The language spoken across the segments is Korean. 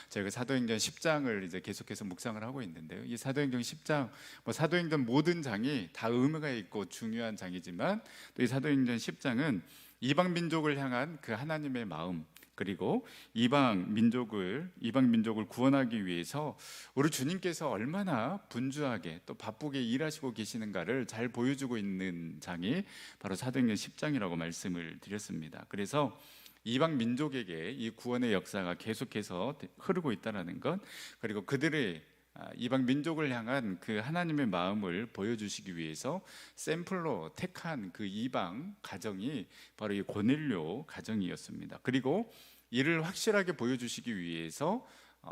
저희가 사도행전 10장을 이제 계속해서 묵상을 하고 있는데요. 이 사도행전 10장, 사도행전 모든 장이 다 의미가 있고 중요한 장이지만 또 이 사도행전 10장은 이방 민족을 향한 그 하나님의 마음, 그리고 이방 민족을 구원하기 위해서 우리 주님께서 얼마나 분주하게 또 바쁘게 일하시고 계시는가를 잘 보여주고 있는 장이 바로 사도행전 10장이라고 말씀을 드렸습니다. 그래서 이방 민족에게 이 구원의 역사가 계속해서 흐르고 있다는 것, 그리고 그들의 이방 민족을 향한 그 하나님의 마음을 보여주시기 위해서 샘플로 택한 그 이방 가정이 바로 이 고넬료 가정이었습니다. 그리고 이를 확실하게 보여주시기 위해서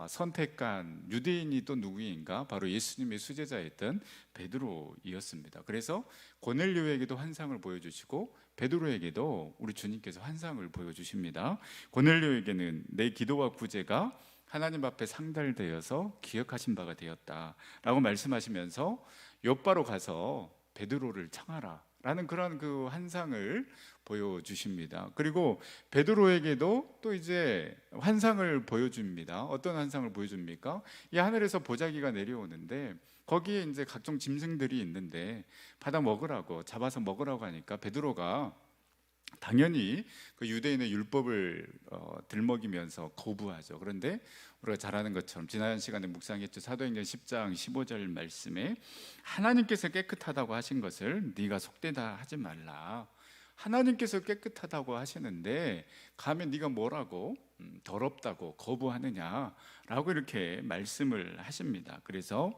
선택한 유대인이 또 누구인가? 바로 예수님의 수제자였던 베드로이었습니다. 그래서 고넬료에게도 환상을 보여주시고 베드로에게도 우리 주님께서 환상을 보여주십니다. 고넬료에게는 내 기도와 구제가 하나님 앞에 상달되어서 기억하신 바가 되었다라고 말씀하시면서 욥바로 가서 베드로를 청하라 라는 그런 그 환상을 보여주십니다. 그리고 베드로에게도 또 이제 환상을 보여줍니다. 어떤 환상을 보여줍니까? 이 하늘에서 보자기가 내려오는데 거기에 이제 각종 짐승들이 있는데 잡아서 먹으라고 하니까 베드로가 당연히 그 유대인의 율법을 들먹이면서 거부하죠. 그런데 우리가 잘 아는 것처럼 지난 시간에 묵상했죠. 사도행전 10장 15절 말씀에 하나님께서 깨끗하다고 하신 것을 네가 속되다 하지 말라. 하나님께서 깨끗하다고 하시는데 가면 네가 뭐라고 더럽다고 거부하느냐라고 이렇게 말씀을 하십니다. 그래서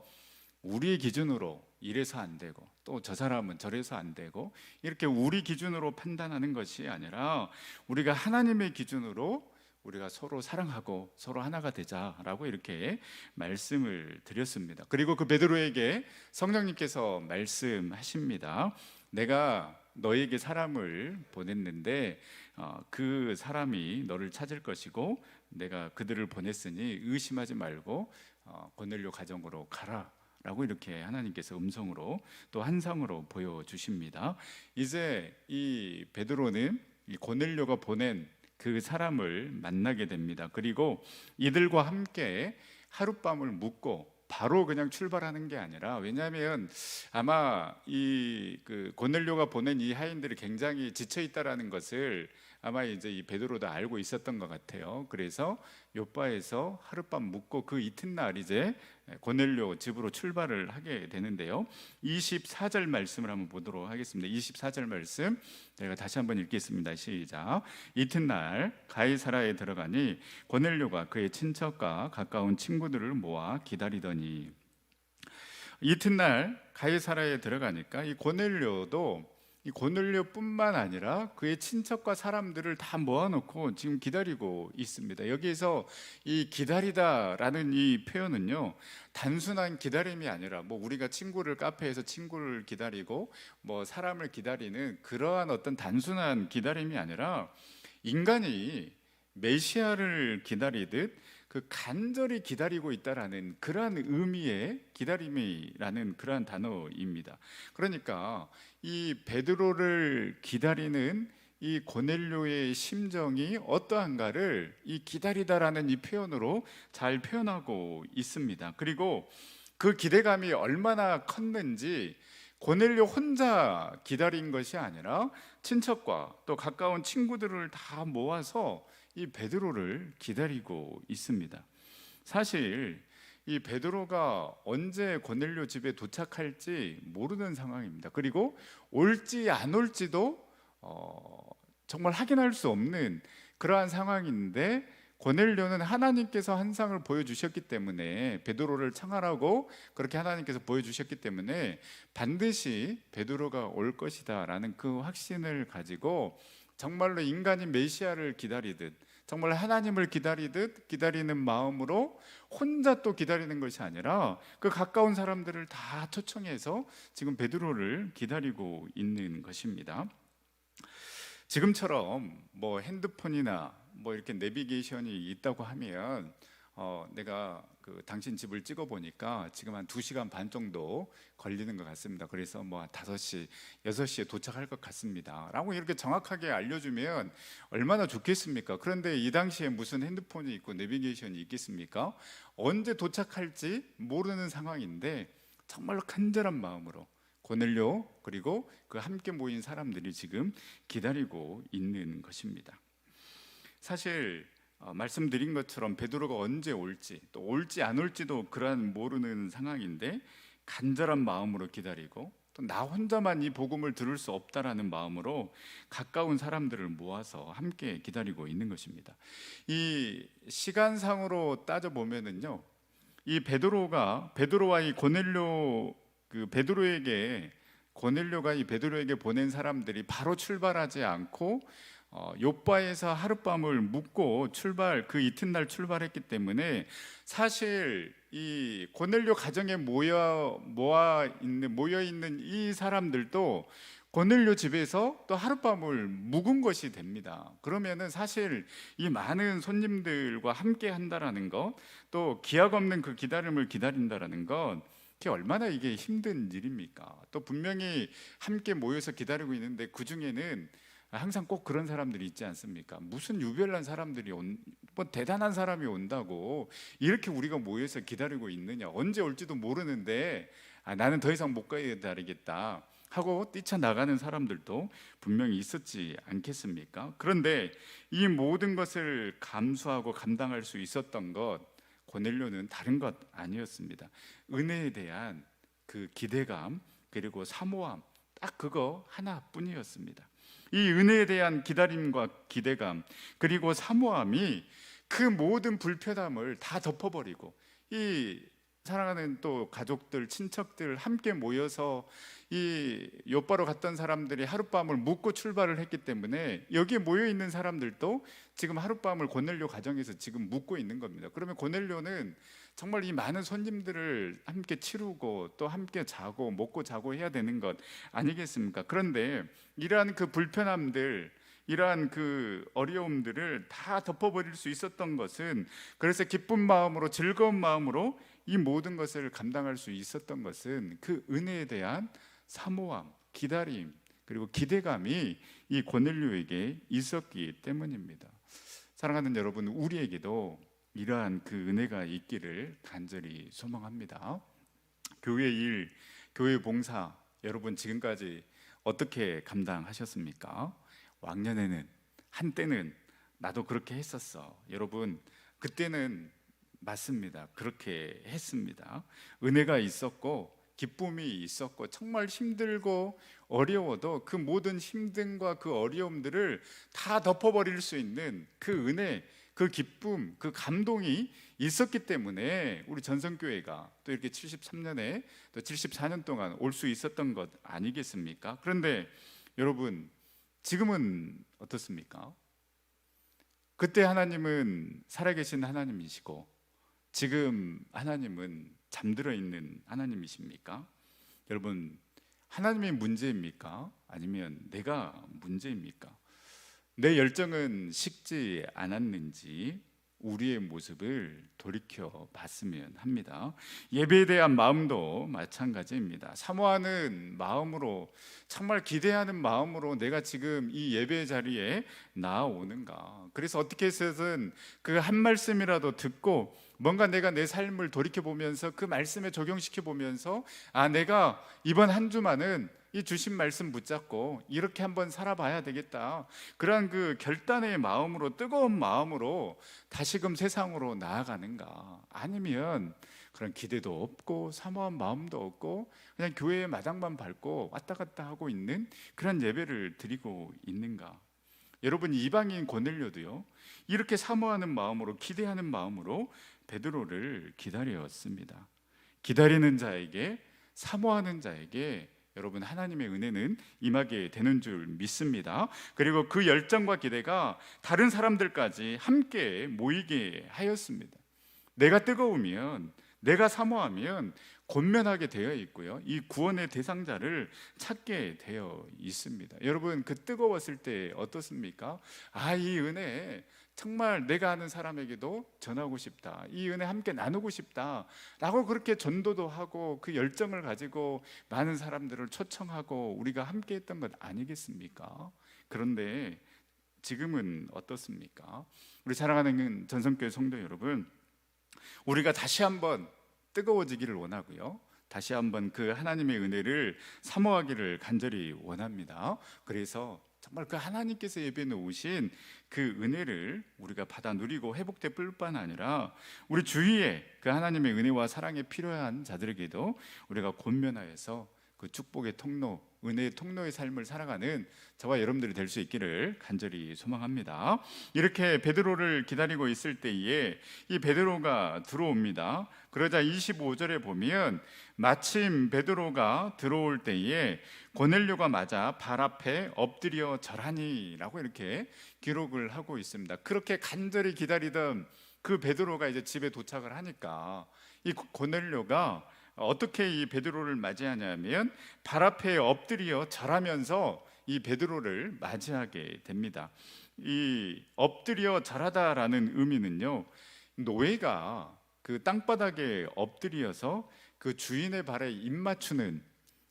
우리의 기준으로 이래서 안 되고 또 저 사람은 저래서 안 되고 이렇게 우리 기준으로 판단하는 것이 아니라 우리가 하나님의 기준으로 우리가 서로 사랑하고 서로 하나가 되자라고 이렇게 말씀을 드렸습니다. 그리고 그 베드로에게 성령님께서 말씀하십니다. 내가 너에게 사람을 보냈는데 그 사람이 너를 찾을 것이고 내가 그들을 보냈으니 의심하지 말고 고넬료 가정으로 가라 라고 이렇게 하나님께서 음성으로 또 환상으로 보여주십니다. 이제 이 베드로는 이 고넬료가 보낸 그 사람을 만나게 됩니다. 그리고 이들과 함께 하룻밤을 묵고 바로 그냥 출발하는 게 아니라, 왜냐하면 아마 이 그 고넬료가 보낸 이 하인들이 굉장히 지쳐 있다라는 것을 아마 이제 이 베드로도 알고 있었던 것 같아요. 그래서 욥바에서 하룻밤 묵고 그 이튿날 이제 고넬료 집으로 출발을 하게 되는데요. 24절 말씀을 한번 보도록 하겠습니다. 24절 말씀 제가 다시 한번 읽겠습니다. 시작. 이튿날 가이사라에 들어가니 고넬료가 그의 친척과 가까운 친구들을 모아 기다리더니, 이튿날 가이사라에 들어가니까 이 고넬료뿐만 아니라 그의 친척과 사람들을 다 모아놓고 지금 기다리고 있습니다. 여기에서 이 기다리다라는 이 표현은요, 단순한 기다림이 아니라 우리가 카페에서 친구를 기다리고 사람을 기다리는 그러한 어떤 단순한 기다림이 아니라 인간이 메시아를 기다리듯 그 간절히 기다리고 있다라는 그러한 의미의 기다림이라는 그러한 단어입니다. 그러니까 이 베드로를 기다리는 이 고넬료의 심정이 어떠한가를 이 기다리다라는 이 표현으로 잘 표현하고 있습니다. 그리고 그 기대감이 얼마나 컸는지 고넬료 혼자 기다린 것이 아니라 친척과 또 가까운 친구들을 다 모아서 이 베드로를 기다리고 있습니다. 사실 이 베드로가 언제 고넬료 집에 도착할지 모르는 상황입니다. 그리고 올지 안 올지도 정말 확인할 수 없는 그러한 상황인데, 고넬료는 하나님께서 환상을 보여주셨기 때문에, 베드로를 청하라고 그렇게 하나님께서 보여주셨기 때문에 반드시 베드로가 올 것이다 라는 그 확신을 가지고 정말로 인간이 메시아를 기다리듯, 정말 하나님을 기다리듯 기다리는 마음으로 혼자 또 기다리는 것이 아니라 그 가까운 사람들을 다 초청해서 지금 베드로를 기다리고 있는 것입니다. 지금처럼 핸드폰이나 이렇게 내비게이션이 있다고 하면 내가 그 당신 집을 찍어 보니까 지금 한 2시간 반 정도 걸리는 것 같습니다. 그래서 뭐 5시, 6시에 도착할 것 같습니다 라고 이렇게 정확하게 알려주면 얼마나 좋겠습니까? 그런데 이 당시에 무슨 핸드폰이 있고 내비게이션이 있겠습니까? 언제 도착할지 모르는 상황인데 정말로 간절한 마음으로 고넬료 그리고 그 함께 모인 사람들이 지금 기다리고 있는 것입니다. 사실 말씀드린 것처럼 베드로가 언제 올지 또 올지 안 올지도 그런 모르는 상황인데 간절한 마음으로 기다리고 또 나 혼자만 이 복음을 들을 수 없다라는 마음으로 가까운 사람들을 모아서 함께 기다리고 있는 것입니다. 이 시간상으로 따져 보면은요, 이 베드로와 이 고넬료 고넬료가 이 베드로에게 보낸 사람들이 바로 출발하지 않고 욥바에서 하룻밤을 묵고 그 이튿날 출발했기 때문에 사실 이 고넬료 가정에 모여 있는 이 사람들도 고넬료 집에서 또 하룻밤을 묵은 것이 됩니다. 그러면은 사실 이 많은 손님들과 함께 한다라는 것, 또 기약 없는 그 기다림을 기다린다라는 것, 얼마나 이게 힘든 일입니까? 또 분명히 함께 모여서 기다리고 있는데 그 중에는 항상 꼭 그런 사람들이 있지 않습니까? 무슨 유별난 사람들이 뭐 대단한 사람이 온다고 이렇게 우리가 모여서 기다리고 있느냐? 언제 올지도 모르는데 나는 더 이상 못 기다리겠다 하고 뛰쳐나가는 사람들도 분명히 있었지 않겠습니까? 그런데 이 모든 것을 감수하고 감당할 수 있었던 것, 고넬료는 다른 것 아니었습니다. 은혜에 대한 그 기대감 그리고 사모함, 딱 그거 하나뿐이었습니다. 이 은혜에 대한 기다림과 기대감 그리고 사모함이 그 모든 불편함을 다 덮어버리고 이 사랑하는 또 가족들, 친척들 함께 모여서 이 욥바로 갔던 사람들이 하룻밤을 묵고 출발을 했기 때문에 여기에 모여 있는 사람들도 지금 하룻밤을 고넬료 가정에서 지금 묵고 있는 겁니다. 그러면 고넬료는 정말 이 많은 손님들을 함께 치르고 또 함께 자고 먹고 자고 해야 되는 것 아니겠습니까? 그런데 이러한 그 불편함들, 이러한 그 어려움들을 다 덮어버릴 수 있었던 것은, 그래서 기쁜 마음으로 즐거운 마음으로 이 모든 것을 감당할 수 있었던 것은 그 은혜에 대한 사모함, 기다림 그리고 기대감이 이 고넬료에게 있었기 때문입니다. 사랑하는 여러분, 우리에게도 이러한 그 은혜가 있기를 간절히 소망합니다. 교회 일, 교회 봉사 여러분 지금까지 어떻게 감당하셨습니까? 왕년에는, 한때는 나도 그렇게 했었어. 여러분 그때는 맞습니다. 그렇게 했습니다. 은혜가 있었고 기쁨이 있었고 정말 힘들고 어려워도 그 모든 힘듦과 그 어려움들을 다 덮어버릴 수 있는 그 은혜, 그 기쁨, 그 감동이 있었기 때문에 우리 전성교회가 또 이렇게 73년에 또 74년 동안 올 수 있었던 것 아니겠습니까? 그런데 여러분 지금은 어떻습니까? 그때 하나님은 살아계신 하나님이시고 지금 하나님은 잠들어 있는 하나님이십니까? 여러분, 하나님이 문제입니까? 아니면 내가 문제입니까? 내 열정은 식지 않았는지 우리의 모습을 돌이켜 봤으면 합니다. 예배에 대한 마음도 마찬가지입니다. 사모하는 마음으로, 정말 기대하는 마음으로 내가 지금 이 예배 자리에 나아오는가? 그래서 어떻게 해서든 그 한 말씀이라도 듣고 뭔가 내가 내 삶을 돌이켜 보면서 그 말씀에 적용시켜 보면서 내가 이번 한 주만은 이 주신 말씀 붙잡고 이렇게 한번 살아봐야 되겠다, 그러한 그 결단의 마음으로, 뜨거운 마음으로 다시금 세상으로 나아가는가? 아니면 그런 기대도 없고 사모한 마음도 없고 그냥 교회의 마당만 밟고 왔다 갔다 하고 있는 그런 예배를 드리고 있는가? 여러분, 이방인 고넬료도요 이렇게 사모하는 마음으로, 기대하는 마음으로 베드로를 기다렸습니다. 기다리는 자에게, 사모하는 자에게 여러분 하나님의 은혜는 임하게 되는 줄 믿습니다. 그리고 그 열정과 기대가 다른 사람들까지 함께 모이게 하였습니다. 내가 뜨거우면, 내가 사모하면 권면하게 되어 있고요. 이 구원의 대상자를 찾게 되어 있습니다. 여러분, 그 뜨거웠을 때 어떻습니까? 이 은혜 정말 내가 아는 사람에게도 전하고 싶다, 이 은혜 함께 나누고 싶다 라고 그렇게 전도도 하고 그 열정을 가지고 많은 사람들을 초청하고 우리가 함께 했던 것 아니겠습니까? 그런데 지금은 어떻습니까? 우리 사랑하는 전성교회 성도 여러분, 우리가 다시 한번 뜨거워지기를 원하고요, 다시 한번 그 하나님의 은혜를 사모하기를 간절히 원합니다. 그래서 정말 그 하나님께서 예비해 놓으신 그 은혜를 우리가 받아 누리고 회복될 뿐만 아니라 우리 주위에 그 하나님의 은혜와 사랑에 필요한 자들에게도 우리가 권면하여서 그 축복의 통로, 은혜의 통로의 삶을 살아가는 저와 여러분들이 될 수 있기를 간절히 소망합니다. 이렇게 베드로를 기다리고 있을 때에 이 베드로가 들어옵니다. 그러자 25절에 보면 마침 베드로가 들어올 때에 고넬료가 맞아 발 앞에 엎드려 절하니 라고 이렇게 기록을 하고 있습니다. 그렇게 간절히 기다리던 그 베드로가 이제 집에 도착을 하니까 이 고넬료가 어떻게 이 베드로를 맞이하냐면 발 앞에 엎드려 절하면서 이 베드로를 맞이하게 됩니다. 이 엎드려 절하다라는 의미는요, 노예가 그 땅바닥에 엎드려서 그 주인의 발에 입 맞추는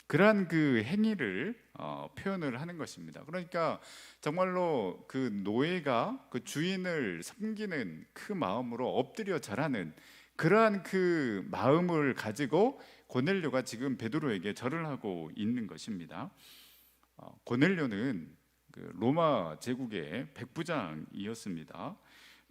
그러한 그 행위를 표현을 하는 것입니다. 그러니까 정말로 그 노예가 그 주인을 섬기는 그 마음으로 엎드려 절하는 그러한 그 마음을 가지고 고넬료가 지금 베드로에게 절을 하고 있는 것입니다. 고넬료는 그 로마 제국의 백부장이었습니다.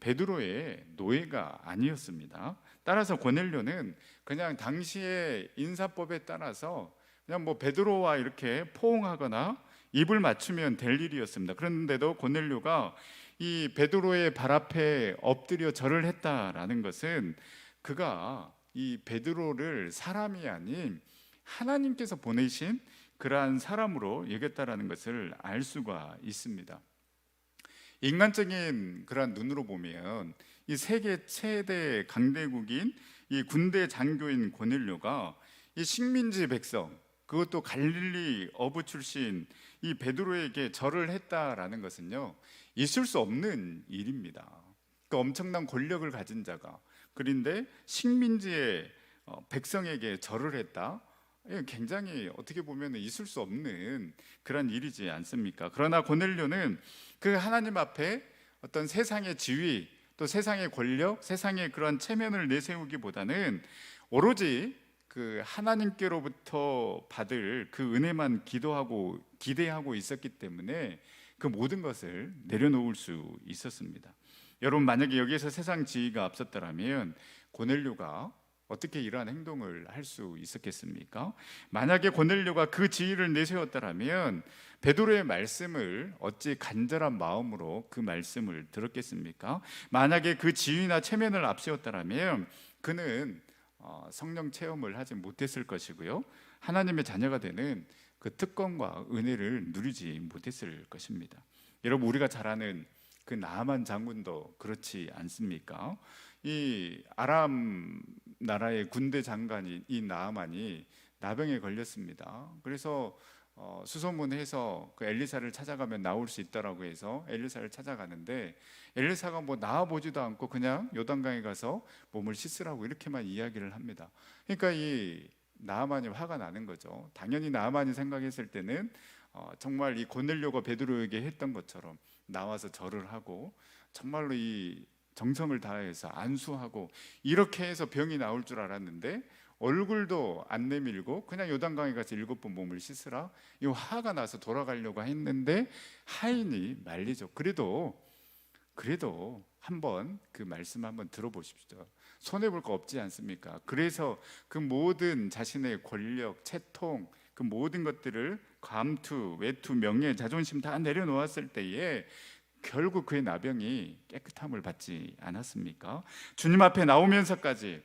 베드로의 노예가 아니었습니다. 따라서 고넬료는 그냥 당시의 인사법에 따라서 그냥 뭐 베드로와 이렇게 포옹하거나 입을 맞추면 될 일이었습니다. 그런데도 고넬료가 이 베드로의 발 앞에 엎드려 절을 했다라는 것은 그가 이 베드로를 사람이 아닌 하나님께서 보내신 그러한 사람으로 여겼다라는 것을 알 수가 있습니다. 인간적인 그러한 눈으로 보면 이 세계 최대 강대국인 이 군대 장교인 고넬료가 이 식민지 백성, 그것도 갈릴리 어부 출신 이 베드로에게 절을 했다라는 것은요, 있을 수 없는 일입니다. 그 엄청난 권력을 가진 자가, 그런데 식민지의 백성에게 절을 했다? 굉장히 어떻게 보면 있을 수 없는 그런 일이지 않습니까? 그러나 고넬료는 그 하나님 앞에 어떤 세상의 지위, 또 세상의 권력, 세상의 그런 체면을 내세우기보다는 오로지 그 하나님께로부터 받을 그 은혜만 기도하고 기대하고 있었기 때문에 그 모든 것을 내려놓을 수 있었습니다. 여러분, 만약에 여기에서 세상 지위가 앞섰더라면 고넬료가 어떻게 이러한 행동을 할 수 있었겠습니까? 만약에 고넬료가 그 지위를 내세웠더라면 베드로의 말씀을 어찌 간절한 마음으로 그 말씀을 들었겠습니까? 만약에 그 지위나 체면을 앞세웠더라면 그는 성령 체험을 하지 못했을 것이고요, 하나님의 자녀가 되는 그 특권과 은혜를 누리지 못했을 것입니다. 여러분, 우리가 잘 아는 그 나아만 장군도 그렇지 않습니까? 이 아람 나라의 군대 장관이 이 나아만이 나병에 걸렸습니다. 그래서 수소문해서 그 엘리사를 찾아가면 나올 수 있다라고 해서 엘리사를 찾아가는데 엘리사가 뭐 나아 보지도 않고 그냥 요단강에 가서 몸을 씻으라고 이렇게만 이야기를 합니다. 그러니까 이 나아만이 화가 나는 거죠. 당연히 나아만이 생각했을 때는 정말 이 고넬료가 베드로에게 했던 것처럼 나와서 절을 하고 정말로 이 정성을 다해서 안수하고 이렇게 해서 병이 나올 줄 알았는데 얼굴도 안 내밀고 그냥 요단강에 가서 7번 몸을 씻으라, 이 화가 나서 돌아가려고 했는데 하인이 말리죠. 그래도 한번 그 말씀 한번 들어보십시오. 손해볼 거 없지 않습니까? 그래서 그 모든 자신의 권력, 채통, 그 모든 것들을 감투, 외투, 명예, 자존심 다 내려놓았을 때에 결국 그의 나병이 깨끗함을 받지 않았습니까? 주님 앞에 나오면서까지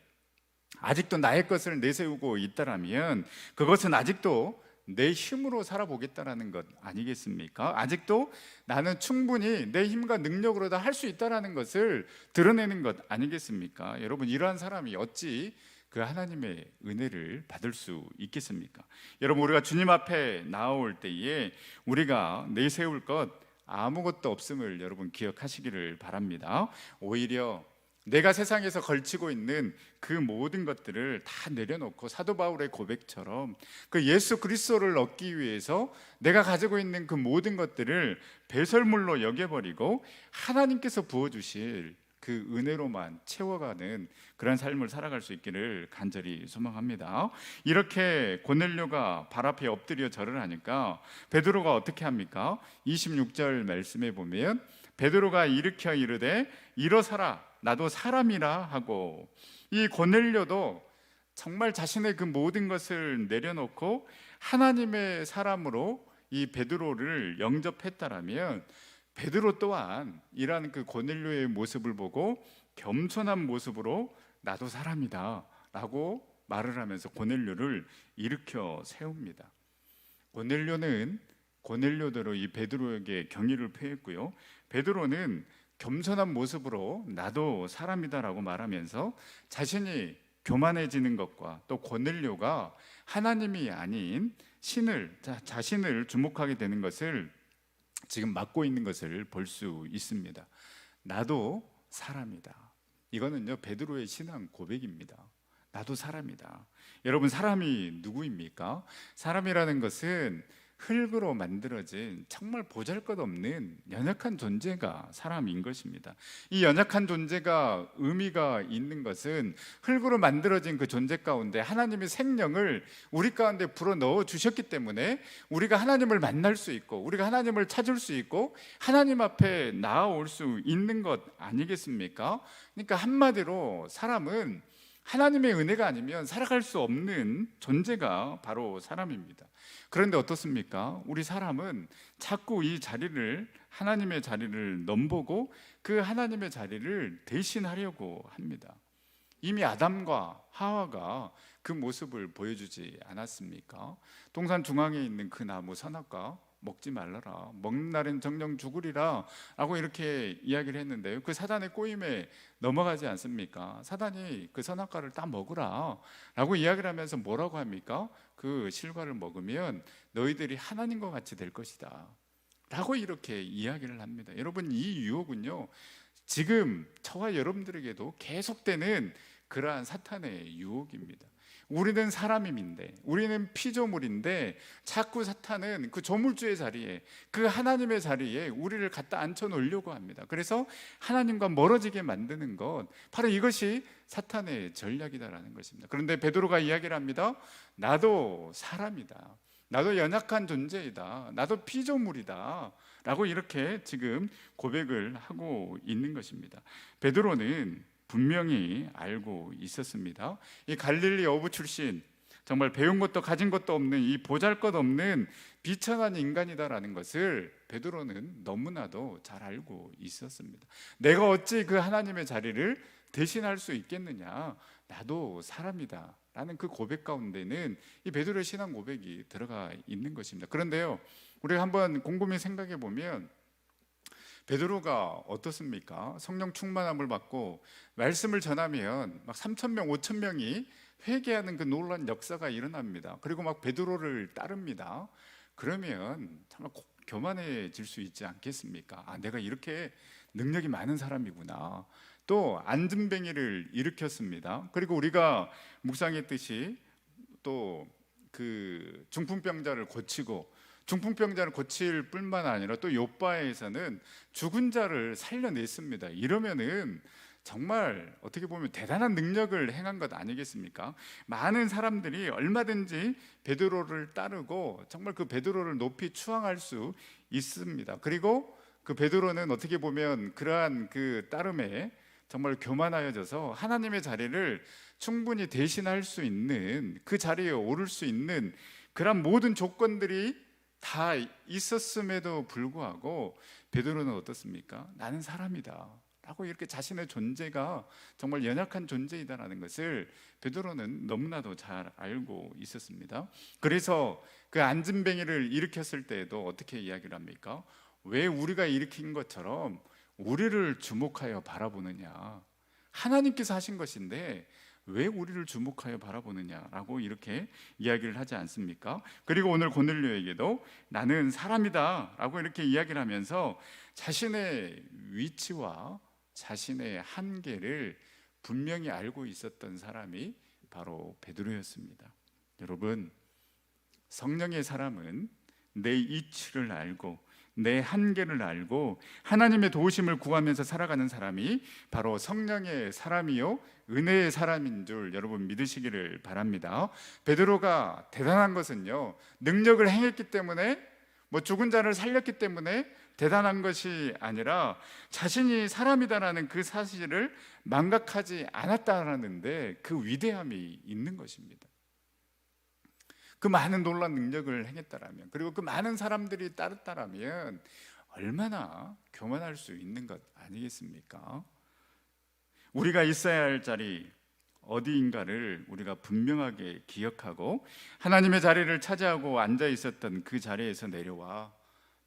아직도 나의 것을 내세우고 있다라면 그것은 아직도 내 힘으로 살아보겠다라는 것 아니겠습니까? 아직도 나는 충분히 내 힘과 능력으로 다 할 수 있다라는 것을 드러내는 것 아니겠습니까? 여러분, 이러한 사람이 어찌 그 하나님의 은혜를 받을 수 있겠습니까? 여러분, 우리가 주님 앞에 나올 때에 우리가 내세울 것 아무것도 없음을 여러분 기억하시기를 바랍니다. 오히려 내가 세상에서 걸치고 있는 그 모든 것들을 다 내려놓고 사도 바울의 고백처럼 그 예수 그리스도를 얻기 위해서 내가 가지고 있는 그 모든 것들을 배설물로 여겨버리고 하나님께서 부어주실 그 은혜로만 채워가는 그런 삶을 살아갈 수 있기를 간절히 소망합니다. 이렇게 고넬료가 발 앞에 엎드려 절을 하니까 베드로가 어떻게 합니까? 26절 말씀에 보면 베드로가 일으켜 이르되 일어서라 나도 사람이라 하고, 이 고넬료도 정말 자신의 그 모든 것을 내려놓고 하나님의 사람으로 이 베드로를 영접했다라면 베드로 또한 이러한 그 고넬료의 모습을 보고 겸손한 모습으로 나도 사람이다 라고 말을 하면서 고넬료를 일으켜 세웁니다. 고넬료는 고넬료대로 이 베드로에게 경의를 표했고요, 베드로는 겸손한 모습으로 나도 사람이다라고 말하면서 자신이 교만해지는 것과 또 고넬료가 하나님이 아닌 신을, 자신을 주목하게 되는 것을 지금 맡고 있는 것을 볼 수 있습니다. 나도 사람이다. 이거는요 베드로의 신앙 고백입니다. 나도 사람이다. 여러분, 사람이 누구입니까? 사람이라는 것은 흙으로 만들어진 정말 보잘것없는 연약한 존재가 사람인 것입니다. 이 연약한 존재가 의미가 있는 것은 흙으로 만들어진 그 존재 가운데 하나님의 생명을 우리 가운데 불어넣어 주셨기 때문에 우리가 하나님을 만날 수 있고 우리가 하나님을 찾을 수 있고 하나님 앞에 나아올 수 있는 것 아니겠습니까? 그러니까 한마디로 사람은 하나님의 은혜가 아니면 살아갈 수 없는 존재가 바로 사람입니다. 그런데 어떻습니까? 우리 사람은 자꾸 이 자리를, 하나님의 자리를 넘보고 그 하나님의 자리를 대신하려고 합니다. 이미 아담과 하와가 그 모습을 보여주지 않았습니까? 동산 중앙에 있는 그 나무 선악과 먹지 말라라, 먹는 날엔 정령 죽으리라 라고 이렇게 이야기를 했는데요, 그 사단의 꼬임에 넘어가지 않습니까? 사단이 그 선악과를 다 먹으라 라고 이야기를 하면서 뭐라고 합니까? 그 실과를 먹으면 너희들이 하나님과 같이 될 것이다 라고 이렇게 이야기를 합니다. 여러분, 이 유혹은요 지금 저와 여러분들에게도 계속되는 그러한 사탄의 유혹입니다. 우리는 사람임인데, 우리는 피조물인데 자꾸 사탄은 그 조물주의 자리에, 그 하나님의 자리에 우리를 갖다 앉혀 놓으려고 합니다. 그래서 하나님과 멀어지게 만드는 것, 바로 이것이 사탄의 전략이다라는 것입니다. 그런데 베드로가 이야기를 합니다. 나도 사람이다, 나도 연약한 존재이다, 나도 피조물이다 라고 이렇게 지금 고백을 하고 있는 것입니다. 베드로는 분명히 알고 있었습니다. 이 갈릴리 어부 출신, 정말 배운 것도 가진 것도 없는 이 보잘것없는 비천한 인간이다라는 것을 베드로는 너무나도 잘 알고 있었습니다. 내가 어찌 그 하나님의 자리를 대신할 수 있겠느냐, 나도 사람이다 라는 그 고백 가운데는 이 베드로의 신앙 고백이 들어가 있는 것입니다. 그런데요, 우리가 한번 곰곰이 생각해 보면 베드로가 어떻습니까? 성령 충만함을 받고 말씀을 전하면 막 3,000명, 5,000명이 회개하는 그 놀라운 역사가 일어납니다. 그리고 막 베드로를 따릅니다. 그러면 정말 교만해질 수 있지 않겠습니까? 아, 내가 이렇게 능력이 많은 사람이구나. 또 안진뱅이를 일으켰습니다. 그리고 우리가 묵상했듯이 또 그 중풍병자를 고치고, 중풍병자를 고칠 뿐만 아니라 또 욥바에서는 죽은 자를 살려냈습니다. 이러면은 정말 어떻게 보면 대단한 능력을 행한 것 아니겠습니까? 많은 사람들이 얼마든지 베드로를 따르고 정말 그 베드로를 높이 추앙할 수 있습니다. 그리고 그 베드로는 어떻게 보면 그러한 그 따름에 정말 교만하여져서 하나님의 자리를 충분히 대신할 수 있는, 그 자리에 오를 수 있는 그런 모든 조건들이 다 있었음에도 불구하고 베드로는 어떻습니까? 나는 사람이다 라고 이렇게 자신의 존재가 정말 연약한 존재이다라는 것을 베드로는 너무나도 잘 알고 있었습니다. 그래서 그 안진뱅이를 일으켰을 때에도 어떻게 이야기를 합니까? 왜 우리가 일으킨 것처럼 우리를 주목하여 바라보느냐, 하나님께서 하신 것인데 왜 우리를 주목하여 바라보느냐라고 이렇게 이야기를 하지 않습니까? 그리고 오늘 고넬료에게도 나는 사람이다라고 이렇게 이야기를 하면서 자신의 위치와 자신의 한계를 분명히 알고 있었던 사람이 바로 베드로였습니다. 여러분, 성령의 사람은 내 이치를 알고 내 한계를 알고 하나님의 도우심을 구하면서 살아가는 사람이 바로 성령의 사람이요 은혜의 사람인 줄 여러분 믿으시기를 바랍니다. 베드로가 대단한 것은요, 능력을 행했기 때문에, 죽은 자를 살렸기 때문에 대단한 것이 아니라 자신이 사람이다라는 그 사실을 망각하지 않았다라는데 그 위대함이 있는 것입니다. 그 많은 놀라운 능력을 행했다라면, 그리고 그 많은 사람들이 따랐다라면 얼마나 교만할 수 있는 것 아니겠습니까? 우리가 있어야 할 자리 어디인가를 우리가 분명하게 기억하고 하나님의 자리를 차지하고 앉아 있었던 그 자리에서 내려와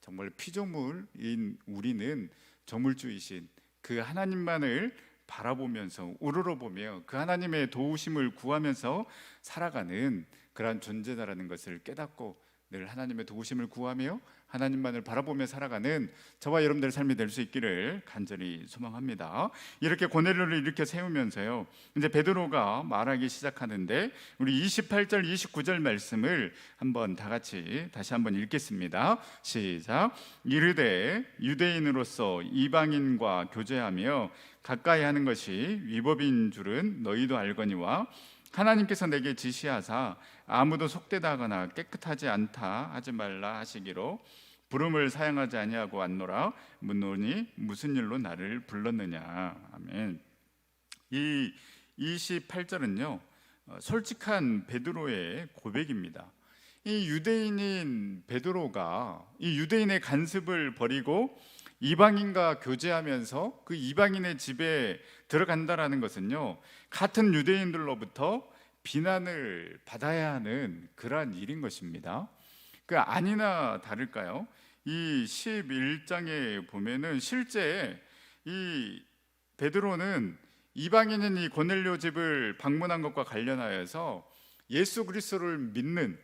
정말 피조물인 우리는 저물주이신 그 하나님만을 바라보면서 우러러보며 그 하나님의 도우심을 구하면서 살아가는 그러한 존재다라는 것을 깨닫고 늘 하나님의 도우심을 구하며 하나님만을 바라보며 살아가는 저와 여러분들의 삶이 될 수 있기를 간절히 소망합니다. 이렇게 고넬료를 일으켜 세우면서요, 이제 베드로가 말하기 시작하는데 우리 28절 29절 말씀을 한번 다 같이 다시 한번 읽겠습니다. 시작. 이르되 유대인으로서 이방인과 교제하며 가까이 하는 것이 위법인 줄은 너희도 알거니와 하나님께서 내게 지시하사 아무도 속되다 하거나 깨끗하지 않다 하지 말라 하시기로 부름을 사양하지 아니하고 왔노라. 묻노니 무슨 일로 나를 불렀느냐. 아멘. 이 28절은요 솔직한 베드로의 고백입니다. 이 유대인인 베드로가 이 유대인의 간습을 버리고 이방인과 교제하면서 그 이방인의 집에 들어간다라는 것은요 같은 유대인들로부터 비난을 받아야 하는 그러한 일인 것입니다. 그 아니나 다를까요? 이 11장에 보면은 실제 이 베드로는 이방인인 이 고넬료 집을 방문한 것과 관련하여서 예수 그리스도를 믿는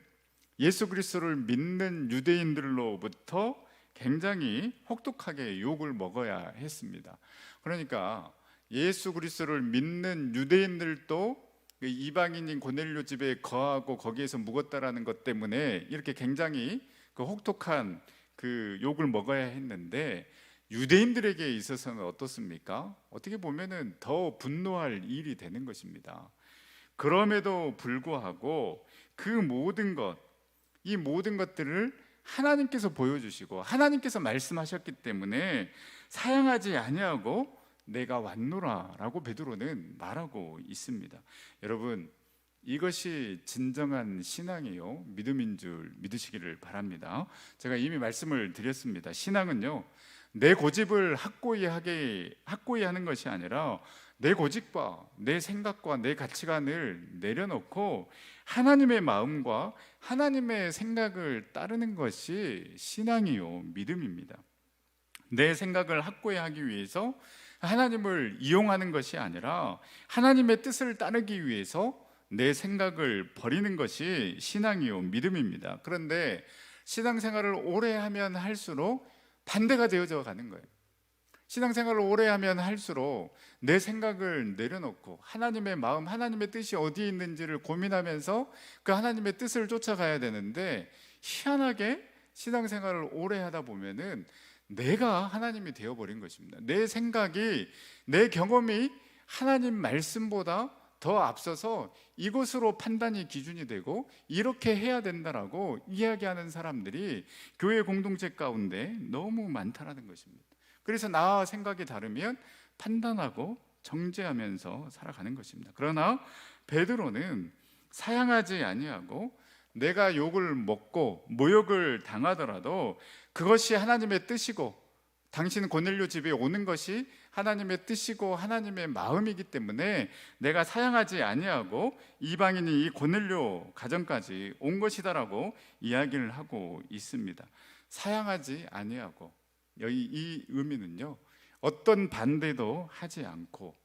유대인들로부터 굉장히 혹독하게 욕을 먹어야 했습니다. 그러니까 예수 그리스도를 믿는 유대인들도 이방인인 고넬료 집에 거하고 거기에서 묵었다라는 것 때문에 이렇게 굉장히 그 혹독한 그 욕을 먹어야 했는데 유대인들에게 있어서는 어떻습니까? 어떻게 보면은 더 분노할 일이 되는 것입니다. 그럼에도 불구하고 그 모든 것, 이 모든 것들을 하나님께서 보여주시고 하나님께서 말씀하셨기 때문에 사양하지 아니하고 내가 왔노라라고 베드로는 말하고 있습니다. 여러분, 이것이 진정한 신앙이요 믿음인 줄 믿으시기를 바랍니다. 제가 이미 말씀을 드렸습니다. 신앙은요 내 고집을 확고히 하는 것이 아니라 내 고집과 내 생각과 내 가치관을 내려놓고 하나님의 마음과 하나님의 생각을 따르는 것이 신앙이요 믿음입니다. 내 생각을 확고히 하기 위해서 하나님을 이용하는 것이 아니라 하나님의 뜻을 따르기 위해서 내 생각을 버리는 것이 신앙이요 믿음입니다. 그런데 신앙생활을 오래 하면 할수록 반대가 되어져 가는 거예요. 신앙생활을 오래 하면 할수록 내 생각을 내려놓고 하나님의 마음, 하나님의 뜻이 어디에 있는지를 고민하면서 그 하나님의 뜻을 쫓아가야 되는데 희한하게 신앙생활을 오래 하다 보면은 내가 하나님이 되어버린 것입니다. 내 생각이, 내 경험이 하나님 말씀보다 더 앞서서 이것으로 판단이 기준이 되고 이렇게 해야 된다라고 이야기하는 사람들이 교회 공동체 가운데 너무 많다라는 것입니다. 그래서 나와 생각이 다르면 판단하고 정죄하면서 살아가는 것입니다. 그러나 베드로는 사양하지 아니하고 내가 욕을 먹고 모욕을 당하더라도 그것이 하나님의 뜻이고 당신 고넬료 집에 오는 것이 하나님의 뜻이고 하나님의 마음이기 때문에 내가 사양하지 아니하고 이방인이 이 고넬료 가정까지 온 것이다라고 이야기를 하고 있습니다. 사양하지 아니하고 이 의미는요 어떤 반대도 하지 않고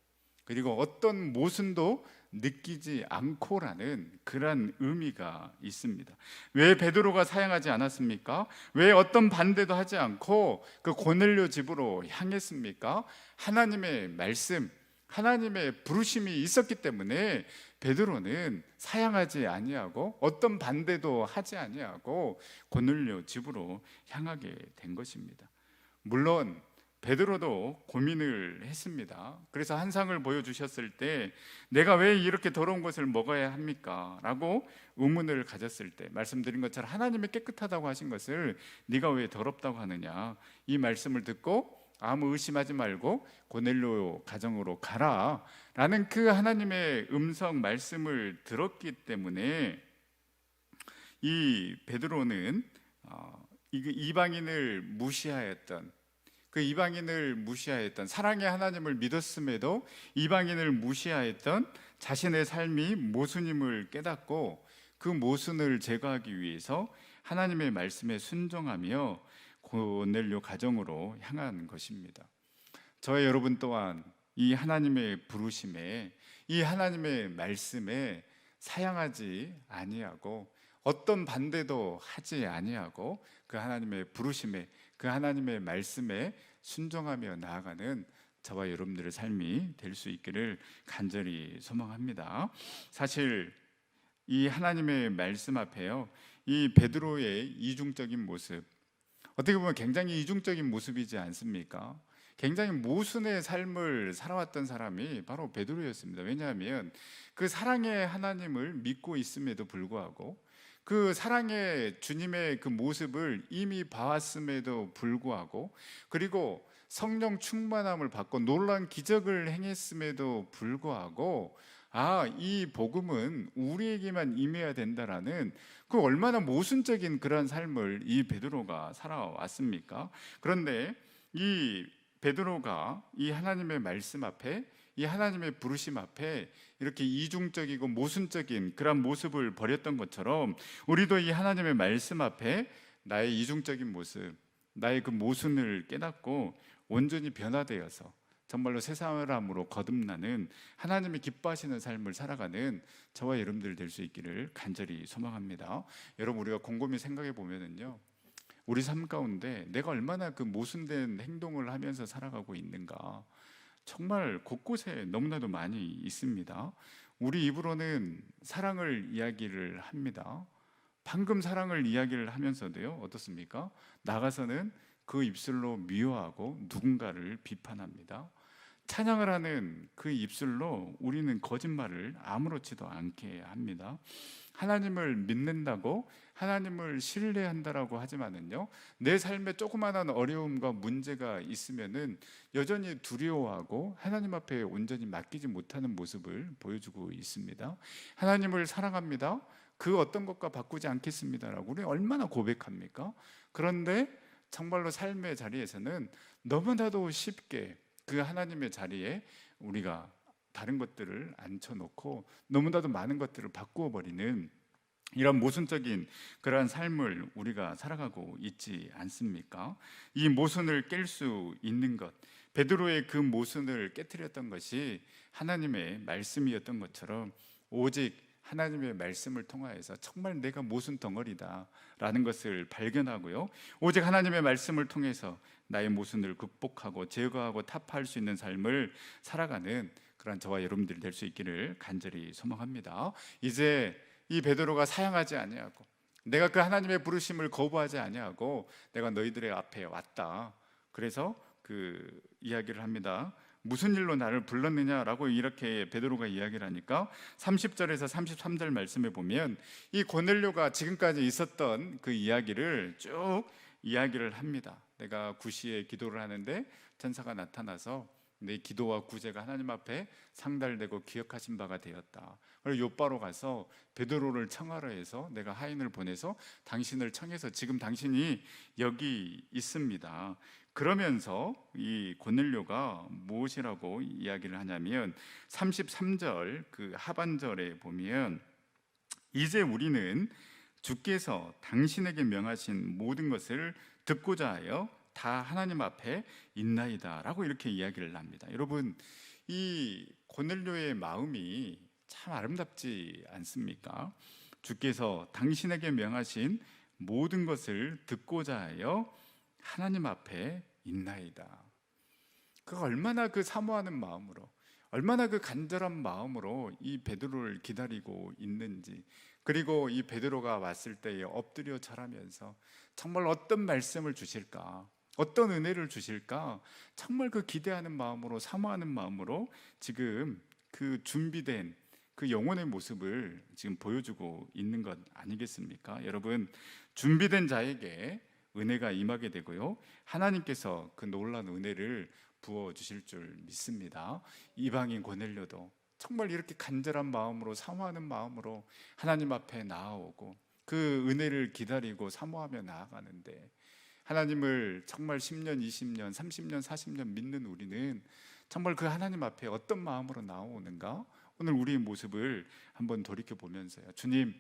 그리고 어떤 모순도 느끼지 않고라는 그런 의미가 있습니다. 왜 베드로가 사양하지 않았습니까? 왜 어떤 반대도 하지 않고 그 고넬료 집으로 향했습니까? 하나님의 말씀, 하나님의 부르심이 있었기 때문에 베드로는 사양하지 아니하고 어떤 반대도 하지 아니하고 고넬료 집으로 향하게 된 것입니다. 물론 베드로도 고민을 했습니다. 그래서 한 상을 보여주셨을 때 내가 왜 이렇게 더러운 것을 먹어야 합니까? 라고 의문을 가졌을 때 말씀드린 것처럼 하나님이 깨끗하다고 하신 것을 네가 왜 더럽다고 하느냐, 이 말씀을 듣고 아무 의심하지 말고 고넬료 가정으로 가라 라는 그 하나님의 음성 말씀을 들었기 때문에 이 베드로는 이방인을 무시하였던, 그 이방인을 무시하였던, 사랑의 하나님을 믿었음에도 이방인을 무시하였던 자신의 삶이 모순임을 깨닫고 그 모순을 제거하기 위해서 하나님의 말씀에 순종하며 고넬료 가정으로 향한 것입니다. 저와 여러분 또한 이 하나님의 부르심에, 이 하나님의 말씀에 사양하지 아니하고 어떤 반대도 하지 아니하고 그 하나님의 부르심에, 그 하나님의 말씀에 순종하며 나아가는 저와 여러분들의 삶이 될 수 있기를 간절히 소망합니다. 사실 이 하나님의 말씀 앞에요, 이 베드로의 이중적인 모습, 어떻게 보면 굉장히 이중적인 모습이지 않습니까? 굉장히 모순의 삶을 살아왔던 사람이 바로 베드로였습니다. 왜냐하면 그 사랑의 하나님을 믿고 있음에도 불구하고, 그 사랑의 주님의 그 모습을 이미 봐왔음에도 불구하고, 그리고 성령 충만함을 받고 놀라운 기적을 행했음에도 불구하고, 이 복음은 우리에게만 임해야 된다라는 그 얼마나 모순적인 그런 삶을 이 베드로가 살아왔습니까? 그런데 이 베드로가 이 하나님의 말씀 앞에, 이 하나님의 부르심 앞에 이렇게 이중적이고 모순적인 그런 모습을 버렸던 것처럼 우리도 이 하나님의 말씀 앞에 나의 이중적인 모습, 나의 그 모순을 깨닫고 온전히 변화되어서 정말로 새 사람으로 거듭나는, 하나님이 기뻐하시는 삶을 살아가는 저와 여러분들 될 수 있기를 간절히 소망합니다. 여러분, 우리가 곰곰이 생각해 보면은요, 우리 삶 가운데 내가 얼마나 그 모순된 행동을 하면서 살아가고 있는가, 정말 곳곳에 너무나도 많이 있습니다. 우리 입으로는 사랑을 이야기를 합니다. 방금 사랑을 이야기를 하면서도요, 어떻습니까? 나가서는 그 입술로 미워하고 누군가를 비판합니다. 찬양을 하는 그 입술로 우리는 거짓말을 아무렇지도 않게 합니다. 하나님을 믿는다고, 하나님을 신뢰한다라고 하지만은요, 내 삶에 조그마한 어려움과 문제가 있으면은 여전히 두려워하고 하나님 앞에 온전히 맡기지 못하는 모습을 보여주고 있습니다. 하나님을 사랑합니다, 그 어떤 것과 바꾸지 않겠습니다라고 우리 얼마나 고백합니까? 그런데 정말로 삶의 자리에서는 너무나도 쉽게 그 하나님의 자리에 우리가 다른 것들을 앉혀놓고 너무나도 많은 것들을 바꾸어 버리는 이런 모순적인 그러한 삶을 우리가 살아가고 있지 않습니까? 이 모순을 깰 수 있는 것, 베드로의 그 모순을 깨뜨렸던 것이 하나님의 말씀이었던 것처럼 오직 하나님의 말씀을 통하여서 정말 내가 모순 덩어리다 라는 것을 발견하고요, 오직 하나님의 말씀을 통해서 나의 모순을 극복하고 제거하고 타파할 수 있는 삶을 살아가는 그런 저와 여러분들이 될 수 있기를 간절히 소망합니다. 이제 이 베드로가 사양하지 아니하고, 내가 그 하나님의 부르심을 거부하지 아니하고 내가 너희들의 앞에 왔다, 그래서 그 이야기를 합니다. 무슨 일로 나를 불렀느냐라고 이렇게 베드로가 이야기를 하니까 30절에서 33절 말씀에 보면 이 고넬료가 지금까지 있었던 그 이야기를 쭉 이야기를 합니다. 내가 구시에 기도를 하는데 천사가 나타나서 내 기도와 구제가 하나님 앞에 상달되고 기억하신 바가 되었다. 그리고 요바로 가서 베드로를 청하러 해서 내가 하인을 보내서 당신을 청해서 지금 당신이 여기 있습니다. 그러면서 이 고넬료가 무엇이라고 이야기를 하냐면 33절 그 하반절에 보면 이제 우리는 주께서 당신에게 명하신 모든 것을 듣고자 하여 다 하나님 앞에 있나이다 라고 이렇게 이야기를 합니다. 여러분, 이 고넬료의 마음이 참 아름답지 않습니까? 주께서 당신에게 명하신 모든 것을 듣고자 하여 하나님 앞에 있나이다. 그 얼마나 그 사모하는 마음으로, 얼마나 그 간절한 마음으로 이 베드로를 기다리고 있는지, 그리고 이 베드로가 왔을 때에 엎드려 절하면서 정말 어떤 말씀을 주실까, 어떤 은혜를 주실까, 정말 그 기대하는 마음으로, 사모하는 마음으로 지금 그 준비된 그 영혼의 모습을 지금 보여주고 있는 것 아니겠습니까? 여러분, 준비된 자에게 은혜가 임하게 되고요, 하나님께서 그 놀라운 은혜를 부어 주실 줄 믿습니다. 이방인 고넬료도 정말 이렇게 간절한 마음으로, 사모하는 마음으로 하나님 앞에 나아오고 그 은혜를 기다리고 사모하며 나아가는데, 하나님을 정말 10년, 20년, 30년, 40년 믿는 우리는 정말 그 하나님 앞에 어떤 마음으로 나오는가? 오늘 우리의 모습을 한번 돌이켜 보면서요, 주님,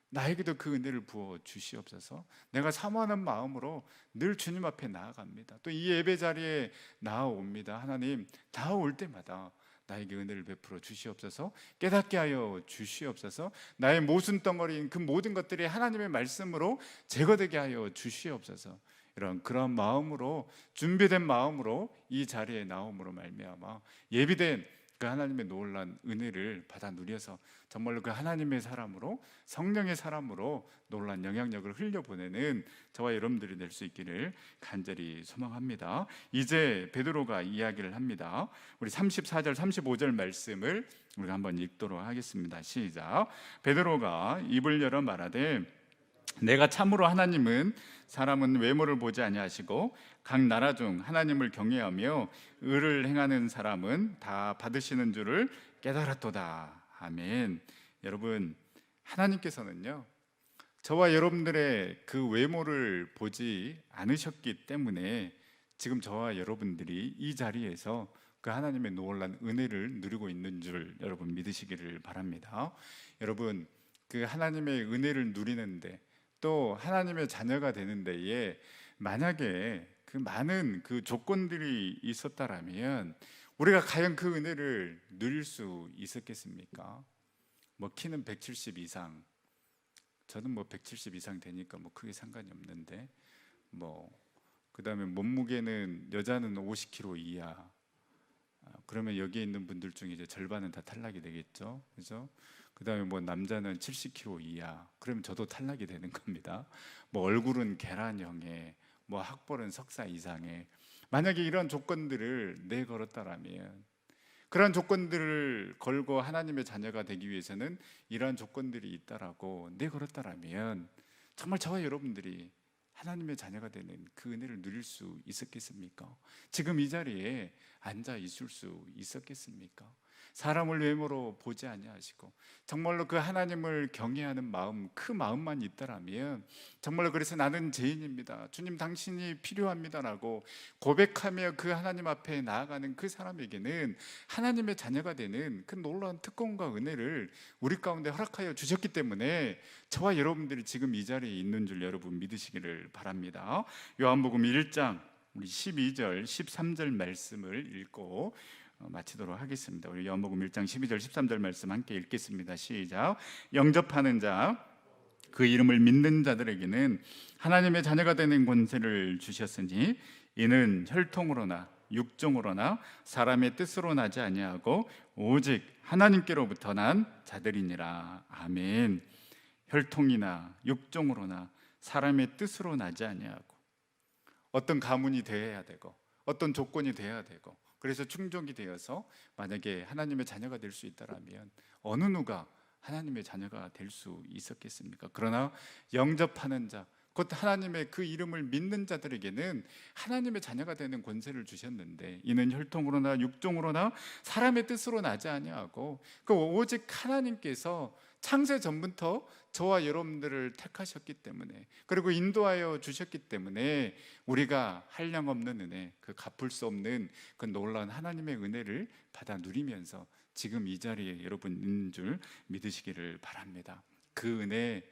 나에게도 그 은혜를 부어 주시옵소서. 내가 사모하는 마음으로 늘 주님 앞에 나아갑니다. 또 이 예배 자리에 나아옵니다. 하나님, 나아올 때마다 나에게 은혜를 베풀어 주시옵소서. 깨닫게 하여 주시옵소서. 나의 모순 덩어리인 그 모든 것들이 하나님의 말씀으로 제거되게 하여 주시옵소서. 이런 그런 마음으로, 준비된 마음으로 이 자리에 나옴으로 말미암아 예비된 그 하나님의 놀라운 은혜를 받아 누려서 정말로 그 하나님의 사람으로, 성령의 사람으로 놀라운 영향력을 흘려보내는 저와 여러분들이 될 수 있기를 간절히 소망합니다. 이제 베드로가 이야기를 합니다. 우리 34절 35절 말씀을 우리가 한번 읽도록 하겠습니다. 시작. 베드로가 입을 열어 말하되 내가 참으로 하나님은 사람은 외모를 보지 아니하시고 각 나라 중 하나님을 경외하며 의를 행하는 사람은 다 받으시는 줄을 깨달았도다. 아멘. 여러분, 하나님께서는요, 저와 여러분들의 그 외모를 보지 않으셨기 때문에 지금 저와 여러분들이 이 자리에서 그 하나님의 놀라운 은혜를 누리고 있는 줄 여러분 믿으시기를 바랍니다. 여러분, 그 하나님의 은혜를 누리는데, 또 하나님의 자녀가 되는 데에 만약에 그 많은 그 조건들이 있었다라면 우리가 과연 그 은혜를 누릴 수 있었겠습니까? 뭐 키는 170 이상, 저는 뭐 170 이상 되니까 뭐 크게 상관이 없는데, 뭐 그다음에 몸무게는 여자는 50kg 이하, 그러면 여기에 있는 분들 중에 이제 절반은 다 탈락이 되겠죠, 그죠? 그다음에 뭐 남자는 70kg 이하, 그러면 저도 탈락이 되는 겁니다. 뭐 얼굴은 계란형에, 뭐 학벌은 석사 이상에, 만약에 이런 조건들을 내걸었다라면, 그런 조건들을 걸고 하나님의 자녀가 되기 위해서는 이러한 조건들이 있다라고 내걸었다라면 정말 저와 여러분들이 하나님의 자녀가 되는 그 은혜를 누릴 수 있었겠습니까? 지금 이 자리에 앉아 있을 수 있었겠습니까? 사람을 외모로 보지 아니하시고 정말로 그 하나님을 경외하는 마음, 그 마음만 있다라면, 정말로 그래서 나는 죄인입니다, 주님 당신이 필요합니다라고 고백하며 그 하나님 앞에 나아가는 그 사람에게는 하나님의 자녀가 되는 그 놀라운 특권과 은혜를 우리 가운데 허락하여 주셨기 때문에 저와 여러분들이 지금 이 자리에 있는 줄 여러분 믿으시기를 바랍니다. 요한복음 1장 우리 12절 13절 말씀을 읽고 마치도록 하겠습니다. 우리 요한복음 1장 12절 13절 말씀 함께 읽겠습니다. 시작. 영접하는 자, 그 이름을 믿는 자들에게는 하나님의 자녀가 되는 권세를 주셨으니 이는 혈통으로나 육종으로나 사람의 뜻으로 나지 아니하고 오직 하나님께로부터 난 자들이니라. 아멘. 혈통이나 육종으로나 사람의 뜻으로 나지 아니하고, 어떤 가문이 되어야 되고 어떤 조건이 되어야 되고, 그래서 충족이 되어서 만약에 하나님의 자녀가 될 수 있다라면 어느 누가 하나님의 자녀가 될 수 있었겠습니까? 그러나 영접하는 자, 곧 하나님의 그 이름을 믿는 자들에게는 하나님의 자녀가 되는 권세를 주셨는데, 이는 혈통으로나 육종으로나 사람의 뜻으로 나지 아니하고 그 오직 하나님께서 창세 전부터 저와 여러분들을 택하셨기 때문에, 그리고 인도하여 주셨기 때문에 우리가 한량없는 은혜, 그 갚을 수 없는 그 놀라운 하나님의 은혜를 받아 누리면서 지금 이 자리에 여러분 있는 줄 믿으시기를 바랍니다. 그 은혜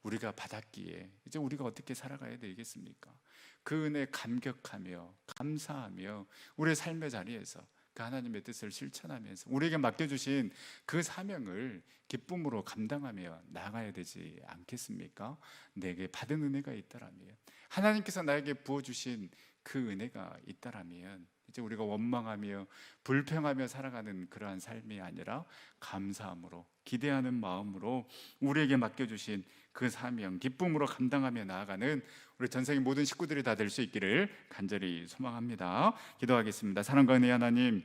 우리가 받았기에 이제 우리가 어떻게 살아가야 되겠습니까? 그 은혜 감격하며 감사하며 우리의 삶의 자리에서 그 하나님의 뜻을 실천하면서 우리에게 맡겨주신 그 사명을 기쁨으로 감당하며 나가야 되지 않겠습니까? 내게 받은 은혜가 있다라면, 하나님께서 나에게 부어주신 그 은혜가 있다라면, 이제 우리가 원망하며 불평하며 살아가는 그러한 삶이 아니라 감사함으로, 기대하는 마음으로 우리에게 맡겨주신 그 사명 기쁨으로 감당하며 나아가는 우리 전생의 모든 식구들이 다 될 수 있기를 간절히 소망합니다. 기도하겠습니다. 사랑과 은혜 하나님,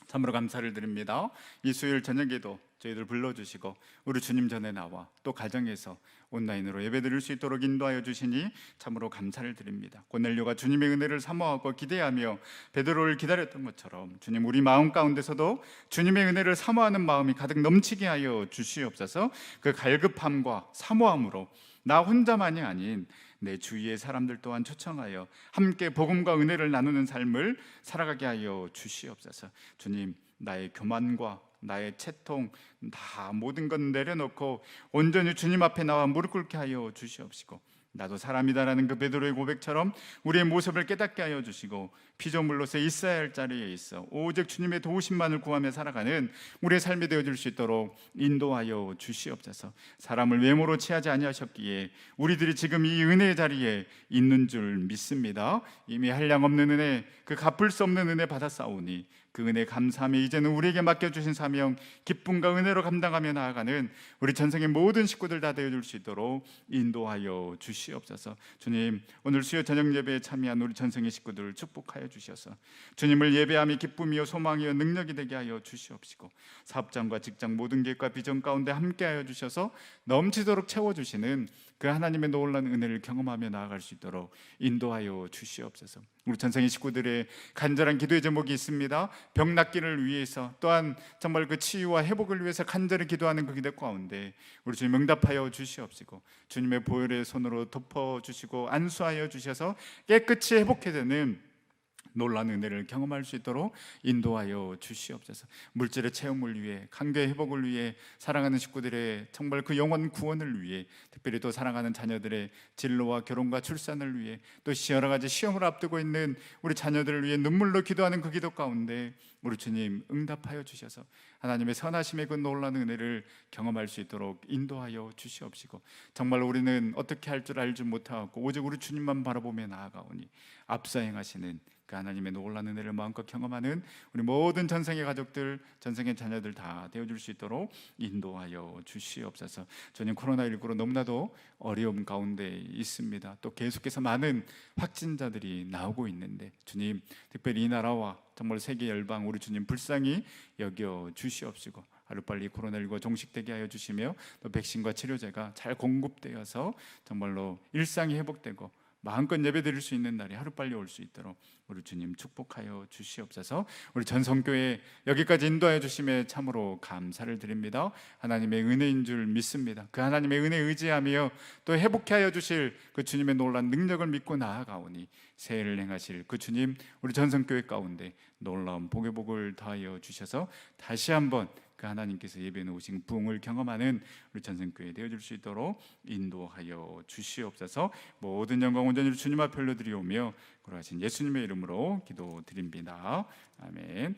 참으로 감사를 드립니다. 이 수요일 저녁에도 저희들 불러주시고 우리 주님 전에 나와 또 가정에서 온라인으로 예배드릴 수 있도록 인도하여 주시니 참으로 감사를 드립니다. 고넬료가 주님의 은혜를 사모하고 기대하며 베드로를 기다렸던 것처럼 주님, 우리 마음 가운데서도 주님의 은혜를 사모하는 마음이 가득 넘치게 하여 주시옵소서. 그 갈급함과 사모함으로 나 혼자만이 아닌 내 주위의 사람들 또한 초청하여 함께 복음과 은혜를 나누는 삶을 살아가게 하여 주시옵소서. 주님, 나의 교만과 나의 채통 다 모든 것 내려놓고 온전히 주님 앞에 나와 무릎 꿇게 하여 주시옵시고, 나도 사람이다라는 그 베드로의 고백처럼 우리의 모습을 깨닫게 하여 주시고 피조물로서 있어야 할 자리에 있어 오직 주님의 도우심만을 구하며 살아가는 우리의 삶이 되어질 수 있도록 인도하여 주시옵소서. 사람을 외모로 취하지 아니하셨기에 우리들이 지금 이 은혜의 자리에 있는 줄 믿습니다. 이미 한량없는 은혜, 그 갚을 수 없는 은혜 받았사오니 그 은혜 감사하며 이제는 우리에게 맡겨주신 사명 기쁨과 은혜로 감당하며 나아가는 우리 전생의 모든 식구들 다 되어줄 수 있도록 인도하여 주시옵소서. 주님, 오늘 수요 저녁 예배에 참여한 우리 전생의 식구들을 축복하여 주셔서 주님을 예배함이 기쁨이요 소망이요 능력이 되게 하여 주시옵시고, 사업장과 직장 모든 계획과 비전 가운데 함께하여 주셔서 넘치도록 채워주시는 그 하나님의 놀라운 은혜를 경험하며 나아갈 수 있도록 인도하여 주시옵소서. 우리 전생의 식구들의 간절한 기도의 제목이 있습니다. 병 낫기를 위해서, 또한 정말 그 치유와 회복을 위해서 간절히 기도하는 그 기도 가운데 우리 주님 응답하여 주시옵시고 주님의 보혈의 손으로 덮어주시고 안수하여 주셔서 깨끗이 회복해 되는 놀라운 은혜를 경험할 수 있도록 인도하여 주시옵소서. 물질의 체험을 위해, 관계의 회복을 위해, 사랑하는 식구들의 정말 그 영원 구원을 위해, 특별히 또 사랑하는 자녀들의 진로와 결혼과 출산을 위해, 또 여러 가지 시험을 앞두고 있는 우리 자녀들을 위해 눈물로 기도하는 그 기도 가운데 우리 주님 응답하여 주셔서 하나님의 선하심의 그 놀라운 은혜를 경험할 수 있도록 인도하여 주시옵시고, 정말 우리는 어떻게 할 줄 알지 못하고 오직 우리 주님만 바라보며 나아가오니 앞서 행하시는 그 하나님의 놀라운 은혜를 마음껏 경험하는 우리 모든 전생의 가족들, 전생의 자녀들 다 되어줄 수 있도록 인도하여 주시옵소서. 주님, 코로나19로 너무나도 어려움 가운데 있습니다. 또 계속해서 많은 확진자들이 나오고 있는데 주님, 특별히 이 나라와 정말 세계 열방 우리 주님 불쌍히 여겨 주시옵시고 하루빨리 코로나19가 종식되게 하여 주시며 또 백신과 치료제가 잘 공급되어서 정말로 일상이 회복되고 마음껏 예배드릴 수 있는 날이 하루빨리 올 수 있도록 우리 주님 축복하여 주시옵소서. 우리 전성교회 여기까지 인도하여 주심에 참으로 감사를 드립니다. 하나님의 은혜인 줄 믿습니다. 그 하나님의 은혜에 의지하며 또 회복케 하여 주실 그 주님의 놀라운 능력을 믿고 나아가오니 새해를 행하실 그 주님, 우리 전성교회 가운데 놀라운 복의 복을 더하여 주셔서 다시 한번 그 하나님께서 예배에 놓으신 부흥을 경험하는 우리 전성교회 되어줄 수 있도록 인도하여 주시옵소서. 모든 영광 온전히 주님 앞에 올려드리오며 그러하신 예수님의 이름으로 기도드립니다. 아멘.